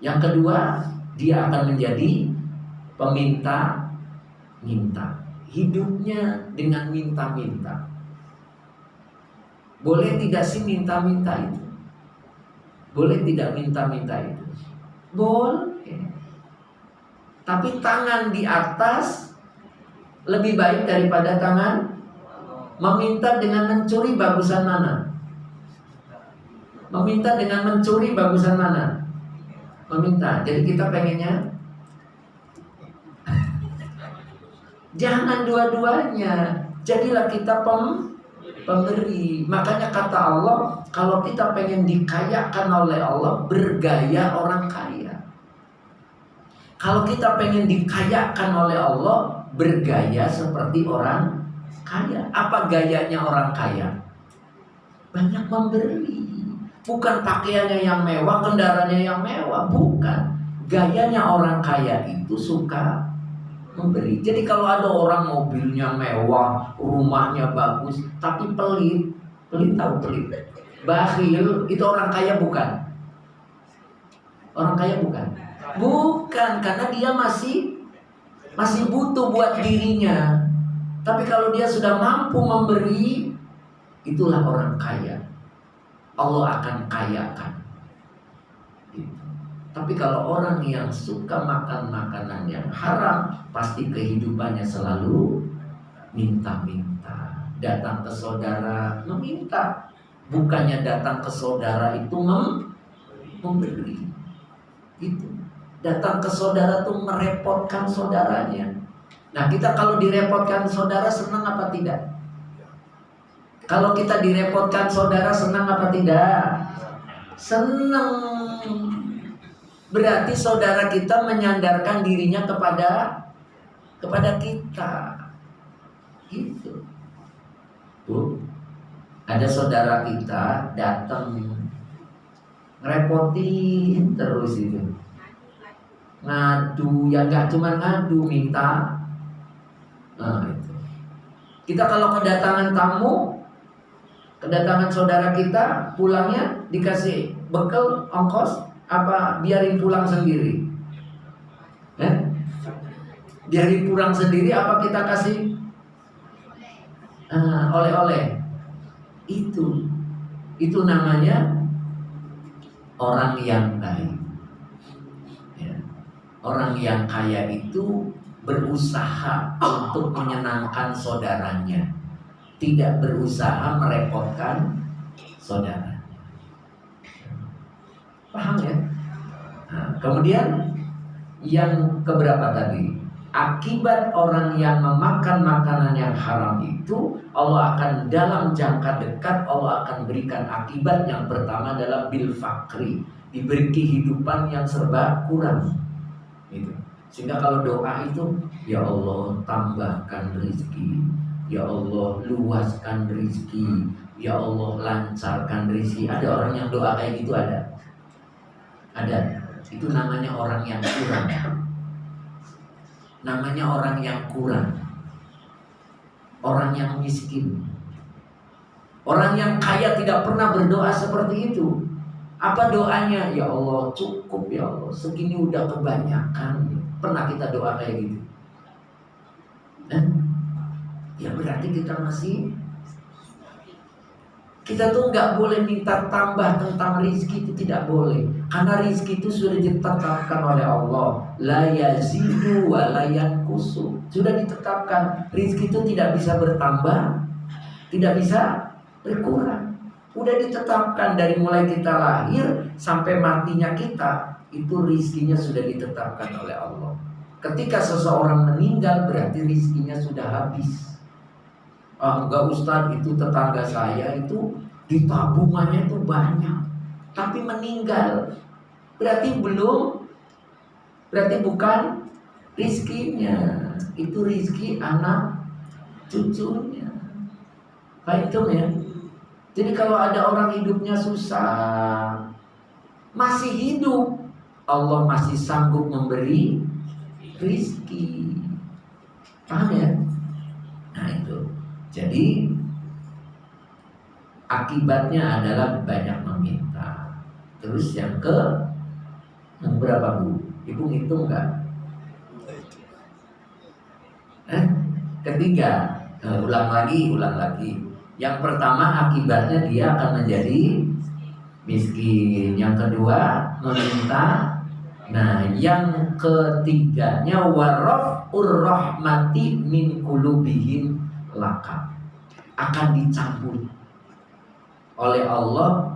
[SPEAKER 1] Yang kedua, dia akan menjadi peminta-minta. Hidupnya dengan minta-minta. Boleh tidak sih minta-minta itu? Boleh tidak minta-minta itu? Boleh. Tapi tangan di atas lebih baik daripada tangan meminta dengan mencuri. Bagusan mana? Meminta dengan mencuri bagusan mana? Meminta. Jadi kita pengennya jangan dua-duanya. Jadilah kita pemberi. Makanya kata Allah, kalau kita pengen dikayakan oleh Allah, bergaya orang kaya. Kalau kita pengen dikayakan oleh Allah, bergaya seperti orang kaya. Apa gayanya orang kaya? Banyak memberi. Bukan pakaiannya yang mewah, kendaraannya yang mewah, bukan. Gayanya orang kaya itu suka memberi. Jadi kalau ada orang mobilnya mewah, rumahnya bagus, tapi pelit tahu pelit, bakhil, itu orang kaya bukan? Orang kaya bukan? Bukan, karena dia masih butuh buat dirinya. Tapi kalau dia sudah mampu memberi, itulah orang kaya. Allah akan kayakan. Tapi kalau orang yang suka makan makanan yang haram, pasti kehidupannya selalu minta-minta. Datang ke saudara meminta, bukannya datang ke saudara itu memberi. Itu datang ke saudara itu merepotkan saudaranya. Nah, kita kalau direpotkan saudara senang apa tidak? Kalau kita direpotkan saudara senang apa tidak? Senang. Berarti saudara kita menyandarkan dirinya kepada kita. Gitu. Tuh. Ada saudara kita datang ngerepotin terus itu. Ngadu, ya gak cuma ngadu, minta. Nah, itu. Kita kalau kedatangan tamu, kedatangan saudara kita, pulangnya dikasih bekal ongkos, apa biarin pulang sendiri? Biarin pulang sendiri apa kita kasih oleh-oleh? Itu namanya orang yang baik. Ya. Orang yang kaya itu berusaha untuk menyenangkan saudaranya, tidak berusaha merepotkan saudara. Paham ya? Nah, kemudian yang keberapa tadi? Akibat orang yang memakan makanan yang haram itu, Allah akan dalam jangka dekat Allah akan berikan akibat yang pertama adalah bil fakri, diberi kehidupan yang serba kurang. Gitu. Sehingga kalau doa itu, ya Allah tambahkan rezeki, ya Allah luaskan rezeki, ya Allah lancarkan rezeki. Ada orang yang doa kayak gitu ada. Itu namanya orang yang kurang. Namanya orang yang kurang. Orang yang miskin. Orang yang kaya tidak pernah berdoa seperti itu. Apa doanya? Ya Allah cukup, ya Allah segini udah kebanyakan. Pernah kita doa kayak gitu? ya berarti kita tuh nggak boleh minta tambah tentang rizki, itu tidak boleh. Karena rizki itu sudah ditetapkan oleh Allah. La yazidu wa la yanqusu. Sudah ditetapkan. Rizki itu tidak bisa bertambah, tidak bisa berkurang. Udah ditetapkan dari mulai kita lahir sampai matinya kita. Itu rizkinya sudah ditetapkan oleh Allah. Ketika seseorang meninggal berarti rizkinya sudah habis. Enggak Ustadz, itu tetangga saya itu di tabungannya itu banyak, tapi meninggal. Berarti bukan rizkinya. Itu rizki anak cucunya. Itu ya. Jadi kalau ada orang hidupnya susah, masih hidup, Allah masih sanggup memberi rizki. Paham ya? Nah itu. Jadi akibatnya adalah banyak meminta. Terus yang berapa Bu? Ibu ngitung nggak? Ketiga, ulang lagi. Yang pertama akibatnya dia akan menjadi miskin. Yang kedua meminta. Nah, yang ketiganya warafur rahmati min qulubihim laka, akan dicabut oleh Allah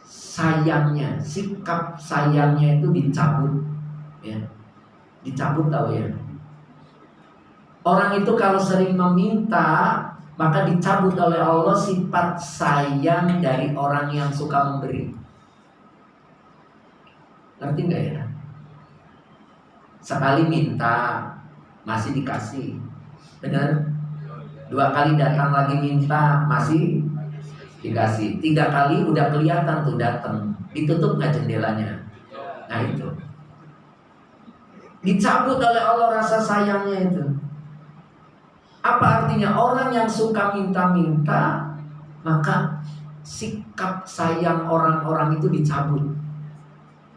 [SPEAKER 1] sayangnya, sikap sayangnya itu dicabut ya. Dicabut, tahu ya. Orang itu kalau sering meminta, maka dicabut oleh Allah sifat sayang dari orang yang suka memberi. Ngerti nggak ya? Sekali minta masih dikasih, benar? 2 kali datang lagi minta masih dikasih. 3 kali udah kelihatan tuh datang, ditutup nggak jendelanya? Nah itu dicabut oleh Allah rasa sayangnya itu. Apa artinya? Orang yang suka minta-minta, maka sikap sayang orang-orang itu dicabut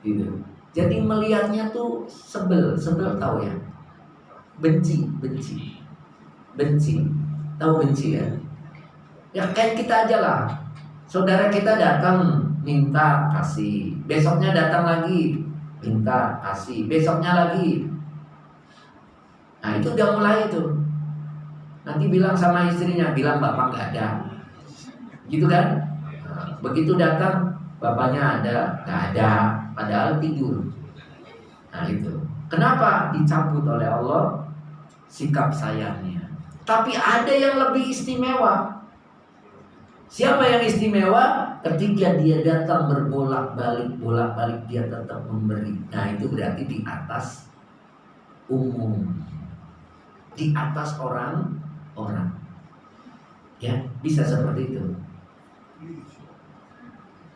[SPEAKER 1] gitu. Jadi melihatnya tuh sebel tahu ya? Benci. Tahu benci ya? Ya kayak kita aja lah. Saudara kita datang minta kasih, besoknya datang lagi minta kasih, besoknya lagi. Nah itu udah mulai tuh. Nanti bilang sama istrinya, bilang bapak nggak ada, gitu kan? Nah, begitu datang bapaknya nggak ada, padahal tidur. Nah itu kenapa dicabut oleh Allah sikap sayangnya. Tapi ada yang lebih istimewa. Siapa yang istimewa? Ketika dia datang bolak-balik dia tetap memberi. Nah itu berarti di atas umum, di atas orang. Ya bisa seperti itu.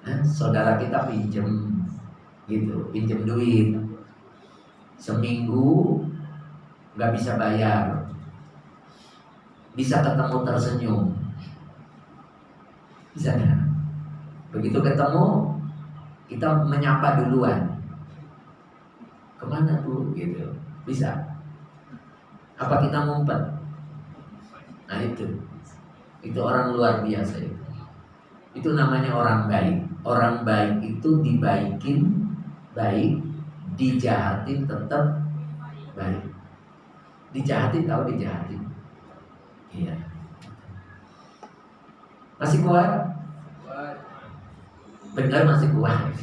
[SPEAKER 1] Nah, saudara kita pinjem duit, seminggu nggak bisa bayar, bisa ketemu tersenyum. Bisa nggak? Begitu ketemu kita menyapa duluan, kemana Bu? Gitu. Bisa. Apa kita ngumpet? Nah itu orang luar biasa itu. Itu namanya orang baik. Orang baik itu dibaikin baik, dijahatin tetap baik. Dijahatin, tahu dijahatin? Iya. Masih kuat? Benar masih kuat.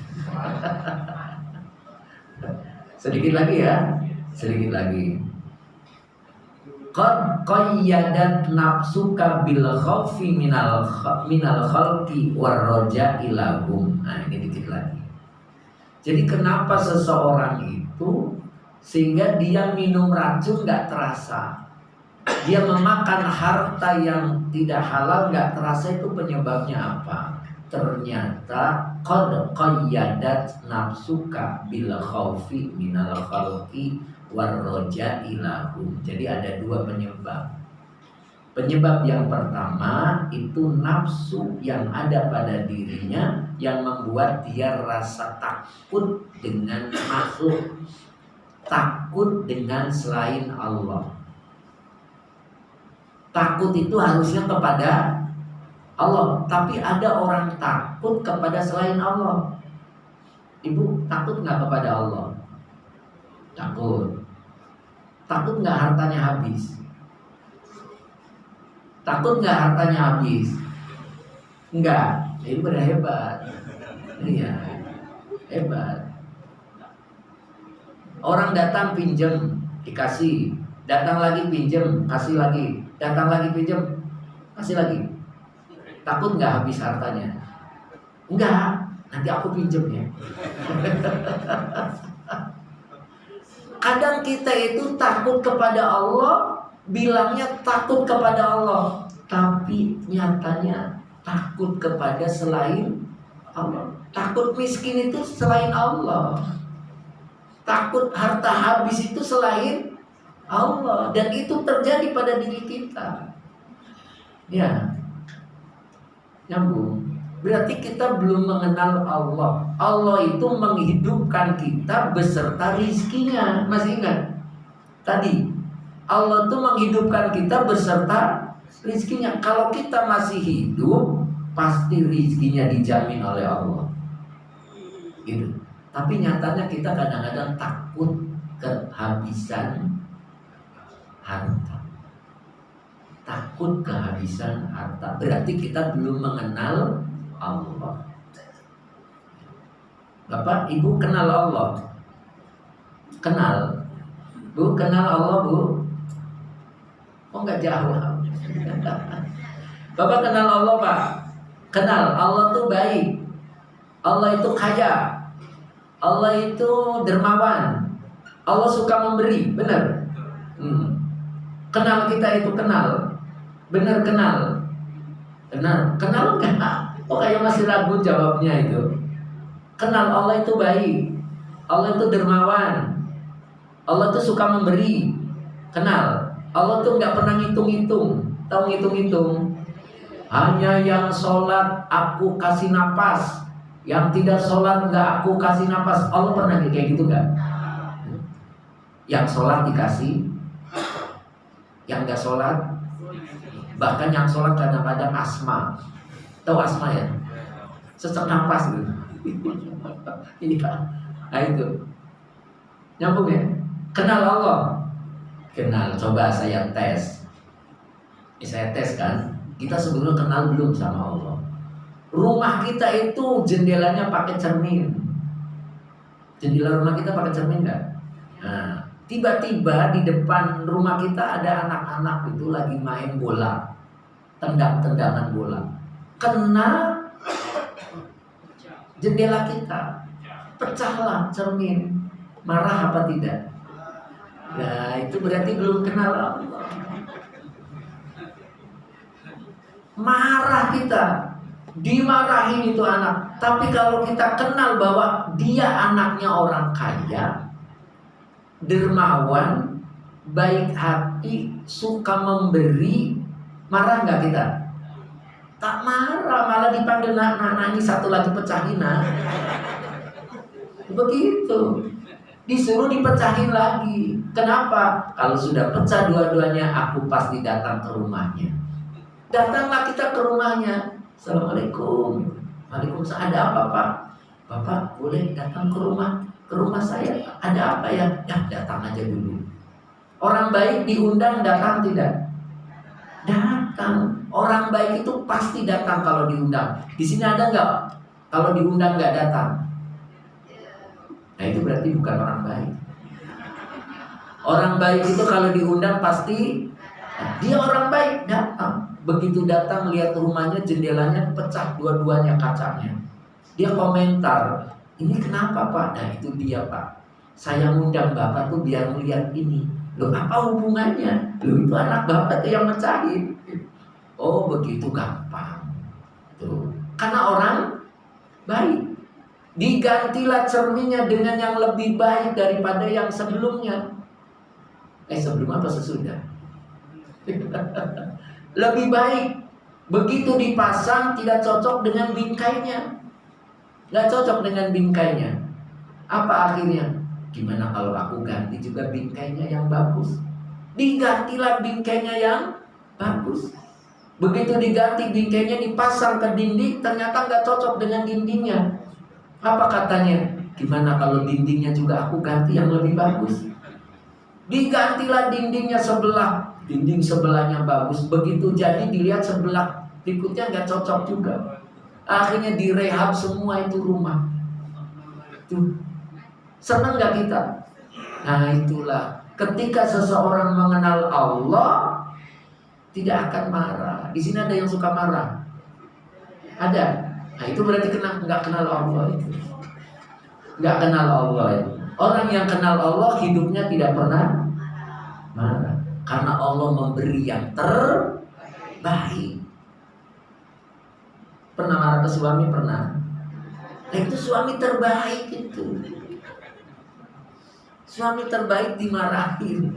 [SPEAKER 1] Sedikit lagi ya, sedikit lagi. Qad qayyadat nafsuka bil khaufi minal khalqi war raja'i lahum. Nah ini dikit lagi. Jadi kenapa seseorang itu sehingga dia minum racun gak terasa, dia memakan harta yang tidak halal gak terasa, itu penyebabnya apa? Ternyata qad qayyadat nafsuka bil khaufi minal khalqi warroja'i lahum. Jadi ada 2 penyebab. Penyebab yang pertama itu nafsu yang ada pada dirinya yang membuat dia rasa takut dengan makhluk, takut dengan selain Allah. Takut itu harusnya kepada Allah, tapi ada orang takut kepada selain Allah. Ibu takut nggak kepada Allah? Takut. Takut nggak hartanya habis? Takut nggak hartanya habis? Enggak. Ini benar hebat. Iya, hebat. Orang datang pinjam, dikasih. Datang lagi pinjam, kasih lagi. Datang lagi pinjam, kasih lagi. Takut nggak habis hartanya? Enggak, nanti aku pinjam ya. Kadang kita itu takut kepada Allah, bilangnya takut kepada Allah, tapi nyatanya takut kepada selain Allah. Takut miskin itu selain Allah. Takut harta habis itu selain Allah, dan itu terjadi pada diri kita. Ya, nyambung. Berarti kita belum mengenal Allah. Allah itu menghidupkan kita beserta rizkinya. Masih ingat? Tadi Allah itu menghidupkan kita beserta rizkinya. Kalau kita masih hidup, pasti rizkinya dijamin oleh Allah. Gitu. Tapi nyatanya kita kadang-kadang takut kehabisan harta. Takut kehabisan harta. Berarti kita belum mengenal Allah. Bapak, Ibu kenal Allah? Kenal? Bu, kenal Allah, Bu? Oh, enggak jawab. Bapak kenal Allah, Pak? Kenal. Allah tuh baik. Allah itu kaya. Allah itu dermawan. Allah suka memberi. Benar? Kenal kita itu kenal. Benar kenal. Kenal. Kenal enggak? Oh, kayak masih ragu jawabnya itu. Kenal Allah itu baik. Allah itu dermawan. Allah itu suka memberi. Kenal. Allah tuh nggak pernah ngitung-ngitung. Tahu ngitung-ngitung? Hanya yang sholat aku kasih napas, yang tidak sholat nggak aku kasih napas. Allah pernah kayak gitu nggak? Yang sholat dikasih, yang nggak sholat, bahkan yang sholat kadang-kadang asma. Tahu asma ya? Sesak napas gitu. Ini Pak. Nah itu. Nyambung ya? Kenal Allah. Kenal. Coba saya tes. Saya tes kan. Kita sebelumnya kenal belum sama Allah. Rumah kita itu jendelanya pakai cermin. Jendela rumah kita pakai cermin nggak? Nah, tiba-tiba di depan rumah kita ada anak-anak itu lagi main bola, tendang-tendangan bola. Kena jendela kita, pecahlah cermin. Marah apa tidak? Nah, itu berarti belum kenal Allah. Marah kita, dimarahin itu anak. Tapi kalau kita kenal bahwa dia anaknya orang kaya, dermawan, baik hati, suka memberi, marah nggak kita? Tak marah, malah dipanggil nangis, satu lagi pecahin nah. Begitu. Disuruh dipecahin lagi. Kenapa? Kalau sudah pecah dua-duanya, aku pasti datang ke rumahnya. Datanglah kita ke rumahnya. Assalamualaikum. Waalaikumsalam. Ada apa, Pak? Bapak boleh datang ke rumah saya. Ada apa ya? Ya, datang aja dulu. Orang baik diundang, datang tidak? Datang. Orang baik itu pasti datang kalau diundang. Di sini ada nggak? Kalau diundang nggak datang? Nah, itu berarti bukan orang baik. Orang baik itu kalau diundang pasti dia orang baik, datang. Begitu datang lihat rumahnya, jendelanya pecah dua-duanya kacanya. Dia komentar, ini kenapa Pak? Nah, itu dia Pak. Saya ngundang Bapak tuh biar melihat ini. Loh, apa hubungannya? Loh, itu anak Bapak tuh yang mecahin. Oh, begitu gampang. Tuh. Karena orang baik. Digantilah cerminnya dengan yang lebih baik daripada yang sebelumnya. Sebelum apa sesudah? Lebih baik. Begitu dipasang tidak cocok dengan bingkainya. Gak cocok dengan bingkainya. Apa akhirnya? Gimana kalau aku ganti juga bingkainya yang bagus? Digantilah bingkainya yang bagus. Begitu diganti bingkainya, dipasang ke dinding, ternyata nggak cocok dengan dindingnya. Apa katanya? Gimana kalau dindingnya juga aku ganti yang lebih bagus? Digantilah dindingnya sebelah, dinding sebelahnya bagus. Begitu jadi dilihat sebelah berikutnya nggak cocok juga. Akhirnya direhab semua itu rumah. Tuh, senang nggak kita? Nah itulah ketika seseorang mengenal Allah, tidak akan marah. Di sini ada yang suka marah? Ada. Nah itu berarti nggak kenal Allah itu. Nggak kenal Allah itu. Orang yang kenal Allah hidupnya tidak pernah marah, karena Allah memberi yang terbaik. Pernah marah ke suami? Pernah. Nah itu suami terbaik itu. Suami terbaik dimarahin.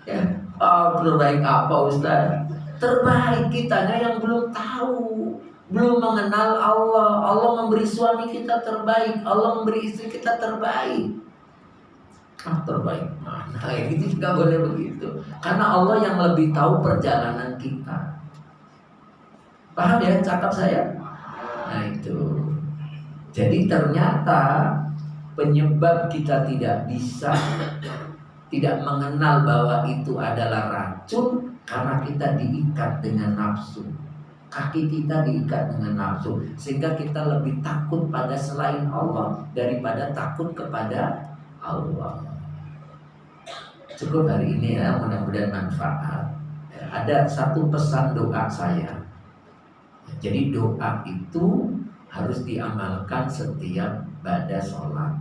[SPEAKER 1] Ya, oh, terbaik apa Ustaz? Terbaik kitanya yang belum tahu, belum mengenal Allah. Allah memberi suami kita terbaik, Allah memberi istri kita terbaik. Terbaik mana? Ini juga boleh begitu. Karena Allah yang lebih tahu perjalanan kita. Paham ya cakap saya? Nah itu. Jadi ternyata penyebab kita tidak bisa, tidak mengenal bahwa itu adalah racun, karena kita diikat dengan nafsu. Kaki kita diikat dengan nafsu, sehingga kita lebih takut pada selain Allah daripada takut kepada Allah. Cukup hari ini ya, mudah-mudahan manfaat. Ada satu pesan doa saya. Jadi doa itu harus diamalkan setiap pada sholat.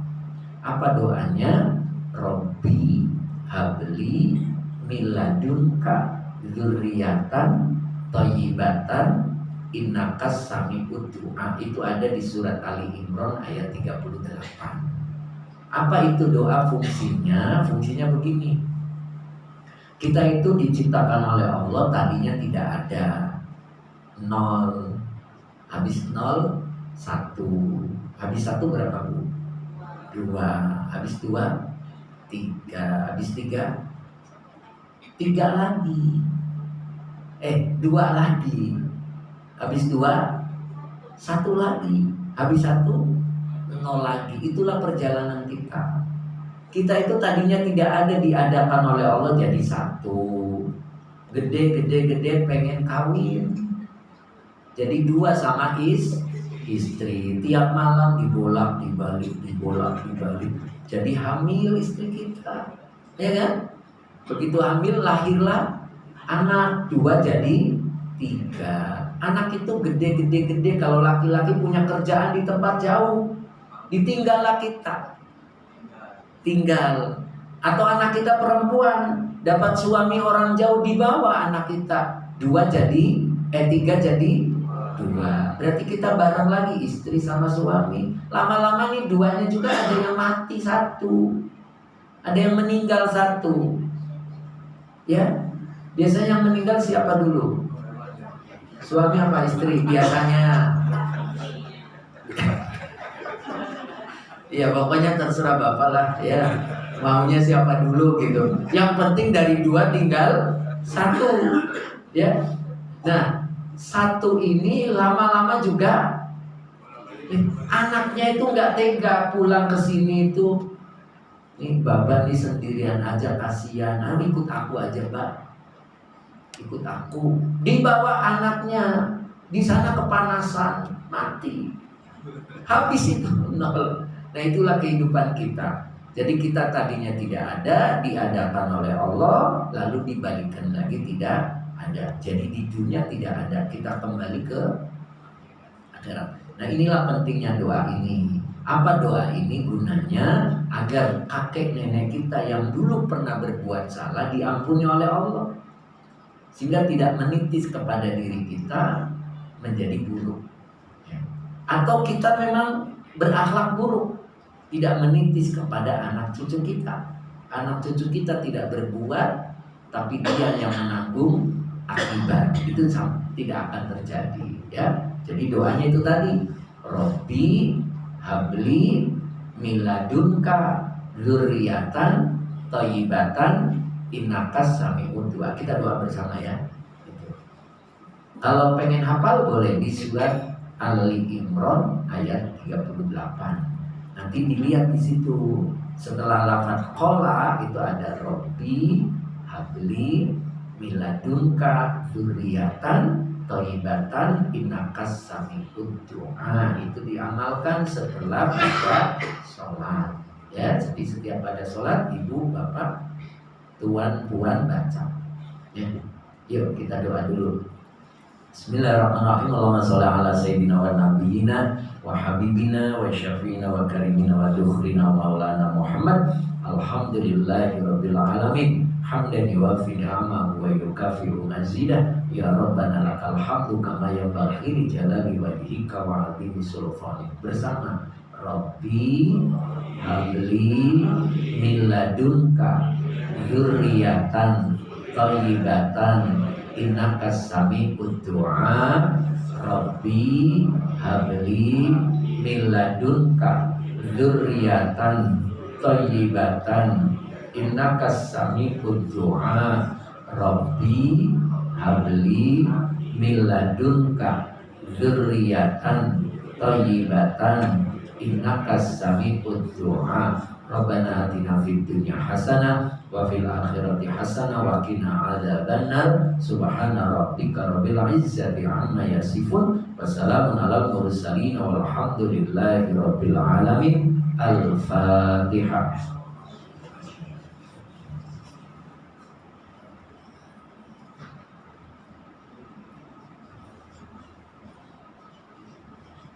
[SPEAKER 1] Apa doanya? Robbi habli miladunka dzurriatan thayyibatan innakas sami'ud du'a. Itu ada di surat Ali Imran ayat 38. Apa itu doa fungsinya? Fungsinya begini. Kita itu diciptakan oleh Allah tadinya tidak ada. 0. Habis 0 1. Habis 1 berapa Bu? 2. Habis 2 3. Habis 3 3 lagi. 2 lagi. Habis 2 1 lagi. Habis 1 0 lagi. Itulah perjalanan kita. Kita itu tadinya tidak ada, diadakan oleh Allah jadi 1. Gede pengen kawin. Jadi 2 sama istri. Tiap malam dibolak-balik. Jadi hamil istri kita. Ya kan? Begitu hamil lahirlah anak. 2 jadi 3. Anak itu gede. Kalau laki-laki punya kerjaan di tempat jauh, ditinggallah kita. Tinggal. Atau anak kita perempuan dapat suami orang jauh, dibawa anak kita. 3 jadi 2. Berarti kita bareng lagi, istri sama suami. Lama-lama nih 2-nya juga ada yang mati 1. Ada yang meninggal 1. Ya. Biasanya yang meninggal siapa dulu? Suami apa istri? Biasanya. Ya pokoknya terserah Bapak lah ya. Maunya siapa dulu gitu. Yang penting dari 2 tinggal 1. Ya. Nah, 1 ini lama-lama juga anaknya itu nggak tega pulang ke sini itu. Nih Baba nih sendirian aja, kasihan. Nah, ikut aku aja Mbak. Ikut aku. Dibawa anaknya, di sana kepanasan, mati. Habis itu 0. Nah itulah kehidupan kita. Jadi kita tadinya tidak ada, diadakan oleh Allah, lalu dibalikkan lagi tidak ada. Jadi di dunia tidak ada, kita kembali ke akhirat. Nah inilah pentingnya doa ini. Apa doa ini gunanya? Agar kakek nenek kita yang dulu pernah berbuat salah diampuni oleh Allah, sehingga tidak menitis kepada diri kita menjadi buruk. Atau kita memang berakhlak buruk, tidak menitis kepada anak cucu kita. Anak cucu kita tidak berbuat, tapi dia yang menanggung akibat. Itu tidak akan terjadi ya. Jadi doanya itu tadi, Robbi habli miladunka dzurriatan thayyibatan innakas sami'ud du'a. Kita doa bersama ya. Kalau pengen hafal boleh di surat Ali Imran ayat 38. Nanti dilihat di situ. Setelah lafaz qala itu ada Robbi habli miladunka dzurriatan thayyibatan innakas sami'ud du'a. Itu diamalkan setelah baca sholat. Ya, jadi setiap pada sholat ibu bapak tuan puan baca. Ya. Yuk kita doa dulu. Bismillahirrahmanirrahim. Allahumma sholli ala sayyidina wa nabiyyina wa habibina wa syafiina wa karimina wa dukhrina maulana Muhammad. Alhamdulillahi rabbil alamin. Hamdan yuwafi ni'amahu wa yukafiru mazidah. Ya Rabbana lakal hamdu kama yanbaghi li jalali wajhika wa 'azimi sultanik. Bersama Rabbi habli min ladunka dzurriatan thayyibatan innakas sami'ud du'a. Rabbi habli min ladunka dzurriatan thayyibatan innakas sami'ud du'a. Rabbi habli min ladunka dzurriatan thayyibatan innakas sami'ud du'a. Rabbana atina fid dunya hasanah wa fil akhirati hasanah wa qina adzabannar. Subhana rabbika rabbil izzati amma yasifun wa salamun alal mursalin walhamdulillahi rabbil alamin. Al-Fatihah.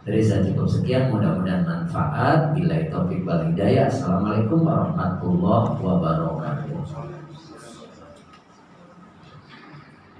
[SPEAKER 1] Dari saya cukup sekian, mudah-mudahan manfaat. Billahi taufiq wal hidayah. Assalamualaikum warahmatullahi wabarakatuh.